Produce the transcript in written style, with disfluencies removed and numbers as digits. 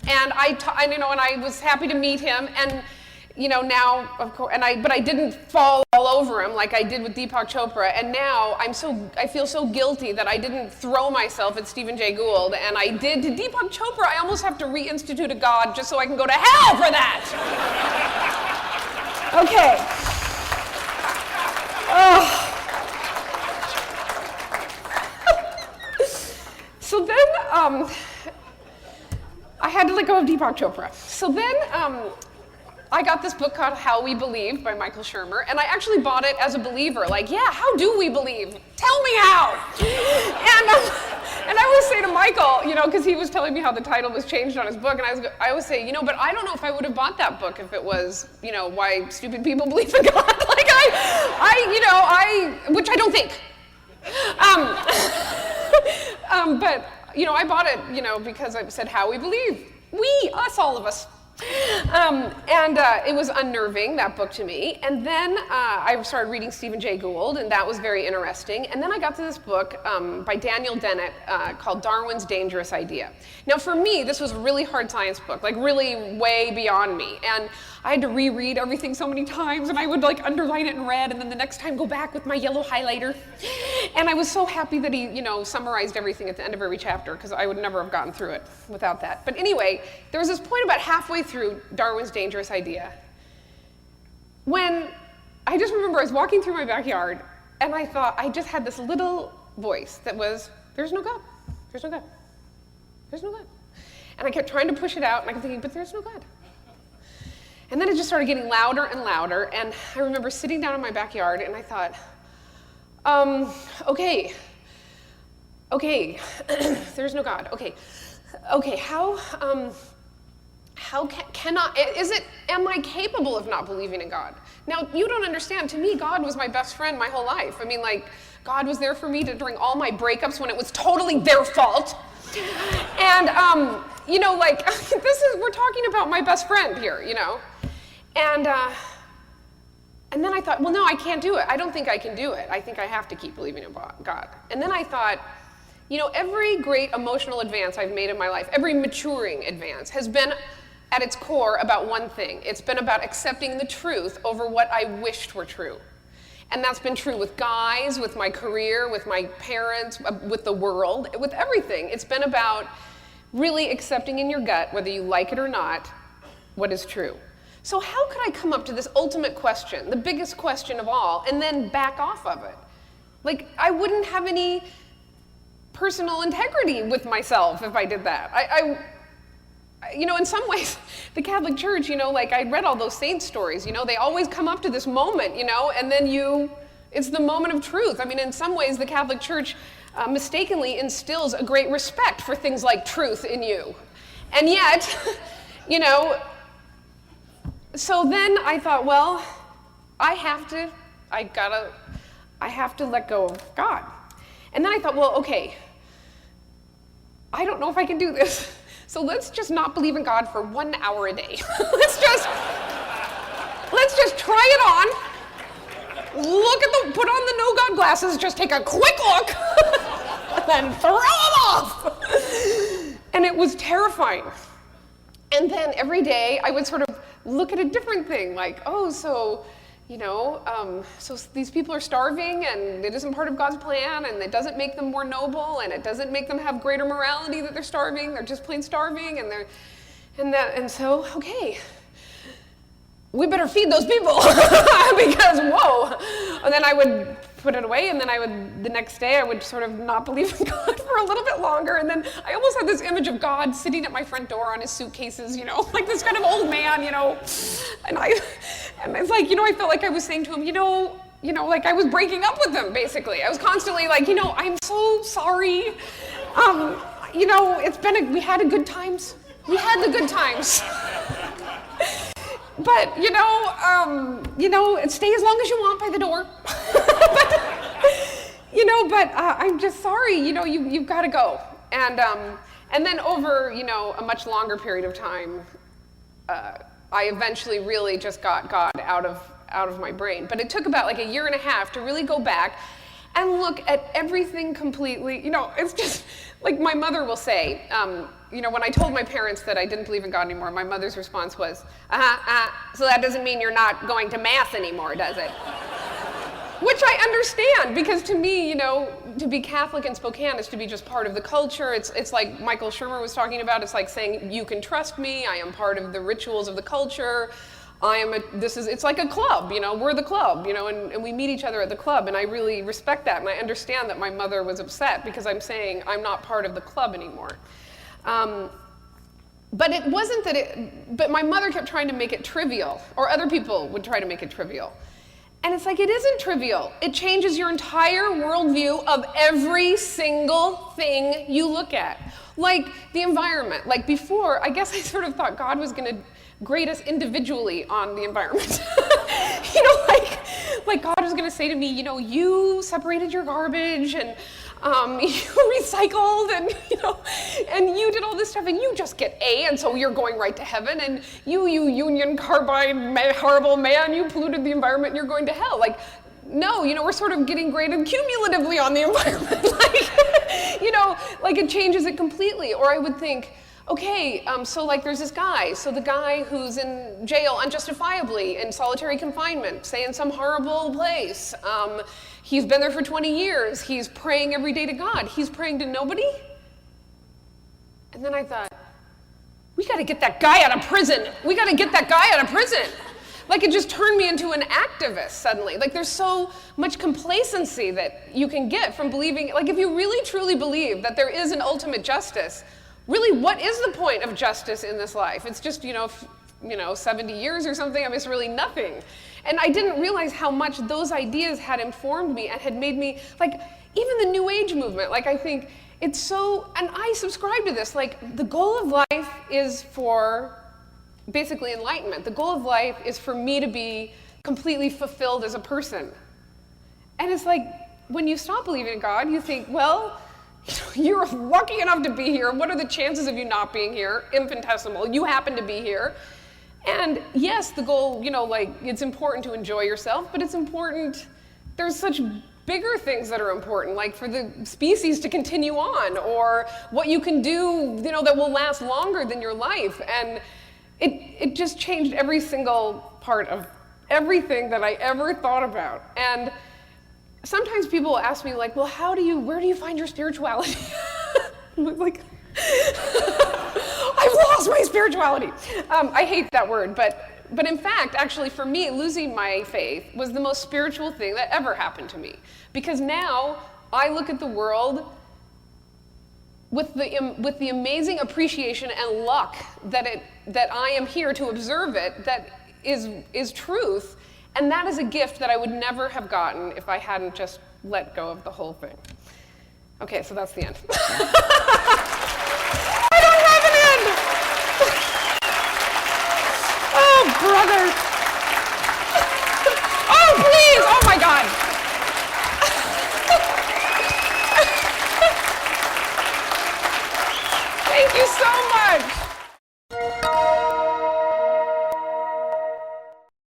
And I was happy to meet him, and now, of course, but I didn't fall all over him like I did with Deepak Chopra, and now I feel so guilty that I didn't throw myself at Stephen Jay Gould, and I did to Deepak Chopra. I almost have to reinstitute a God just so I can go to hell for that. Okay. Oh. So then, I had to let go of Deepak Chopra. So then, I got this book called How We Believe by Michael Shermer, and I actually bought it as a believer. Like, yeah, how do we believe? Tell me how. And I always say to Michael, because he was telling me how the title was changed on his book, and I always say, but I don't know if I would have bought that book if it was, why stupid people believe in God. Like which I don't think. But I bought it, because I said How We Believe. We, us, all of us. It was unnerving, that book to me. And then I started reading Stephen Jay Gould, and that was very interesting. And then I got to this book by Daniel Dennett called Darwin's Dangerous Idea. Now for me, this was a really hard science book, like really way beyond me. And I had to reread everything so many times, and I would underline it in red, and then the next time go back with my yellow highlighter. And I was so happy that he, summarized everything at the end of every chapter, because I would never have gotten through it without that. But anyway, there was this point about halfway through Darwin's Dangerous Idea when I just remember I was walking through my backyard, and I thought, I just had this little voice that was, there's no God, there's no God, there's no God. And I kept trying to push it out, and I kept thinking, but there's no God. And then it just started getting louder and louder, and I remember sitting down in my backyard, and I thought, okay, there's no God, okay, am I capable of not believing in God? Now, you don't understand, to me, God was my best friend my whole life. I mean, God was there for me during all my breakups when it was totally their fault. And, we're talking about my best friend here, And then I thought, well, no, I can't do it. I don't think I can do it. I think I have to keep believing in God. And then I thought, every great emotional advance I've made in my life, every maturing advance, has been at its core about one thing. It's been about accepting the truth over what I wished were true. And that's been true with guys, with my career, with my parents, with the world, with everything. It's been about really accepting in your gut, whether you like it or not, what is true. So how could I come up to this ultimate question, the biggest question of all, and then back off of it? I wouldn't have any personal integrity with myself if I did that. In some ways, the Catholic Church, I read all those saint stories, they always come up to this moment, and then it's the moment of truth. I mean, in some ways, the Catholic Church mistakenly instills a great respect for things like truth in you. And yet, so then I thought, well, I have to let go of God. And then I thought, well, okay, I don't know if I can do this. So let's just not believe in God for 1 hour a day. let's just try it on. Put on the no God glasses, just take a quick look, and then throw them off. And it was terrifying. And then every day I would sort of look at a different thing, so these people are starving, and it isn't part of God's plan, and it doesn't make them more noble, and it doesn't make them have greater morality that they're starving. They're just plain starving, and so okay, we better feed those people because whoa. And then I would put it away, and then the next day I would sort of not believe in God for a little bit longer, and then I almost had this image of God sitting at my front door on his suitcases, like this kind of old man, and it's I felt like I was saying to him, I was breaking up with him, basically. I was constantly I'm so sorry, we had the good times. But, stay as long as you want by the door. but I'm just sorry, you've got to go. And then over, a much longer period of time, I eventually really just got God out of my brain. But it took about a year and a half to really go back and look at everything completely. It's just Like my mother will say, when I told my parents that I didn't believe in God anymore, my mother's response was, so that doesn't mean you're not going to Mass anymore, does it? Which I understand, because to me, to be Catholic in Spokane is to be just part of the culture. It's like Michael Shermer was talking about, it's like saying, you can trust me, I am part of the rituals of the culture. It's like a club, we're the club, and we meet each other at the club, and I really respect that, and I understand that my mother was upset because I'm saying I'm not part of the club anymore. But it wasn't but my mother kept trying to make it trivial, or other people would try to make it trivial. And it's like, it isn't trivial. It changes your entire worldview of every single thing you look at. Like the environment. Like before, I guess I sort of thought God was going to grade us individually on the environment. Like God was going to say to me, you separated your garbage and you recycled and you did all this stuff and you just get A, and so you're going right to heaven, and you union carbide horrible man, you polluted the environment and you're going to hell. Like, no, we're sort of getting graded cumulatively on the environment. Like it changes it completely. Or I would think, okay, so like there's this guy, so the guy who's in jail unjustifiably in solitary confinement, say in some horrible place, he's been there for 20 years, he's praying every day to God, he's praying to nobody? And then I thought, we gotta get that guy out of prison, Like it just turned me into an activist suddenly. Like there's so much complacency that you can get from believing, like if you really truly believe that there is an ultimate justice, really, what is the point of justice in this life? It's just, 70 years or something. I mean, it's really nothing. And I didn't realize how much those ideas had informed me and had made me, like, even the New Age movement, like, I think it's so, and I subscribe to this, like, the goal of life is for basically enlightenment. The goal of life is for me to be completely fulfilled as a person. And it's like, when you stop believing in God, you think, well, you're lucky enough to be here. What are the chances of you not being here? Infinitesimal. You happen to be here. And yes, the goal, it's important to enjoy yourself, but it's important, there's such bigger things that are important, like for the species to continue on, or what you can do, that will last longer than your life. And it just changed every single part of everything that I ever thought about. And sometimes people will ask me, like, well, where do you find your spirituality? I'm like, I've lost my spirituality. I hate that word, but in fact, actually, for me, losing my faith was the most spiritual thing that ever happened to me. Because now I look at the world with the amazing appreciation and luck that I am here to observe it, that is truth. And that is a gift that I would never have gotten if I hadn't just let go of the whole thing. Okay, so that's the end.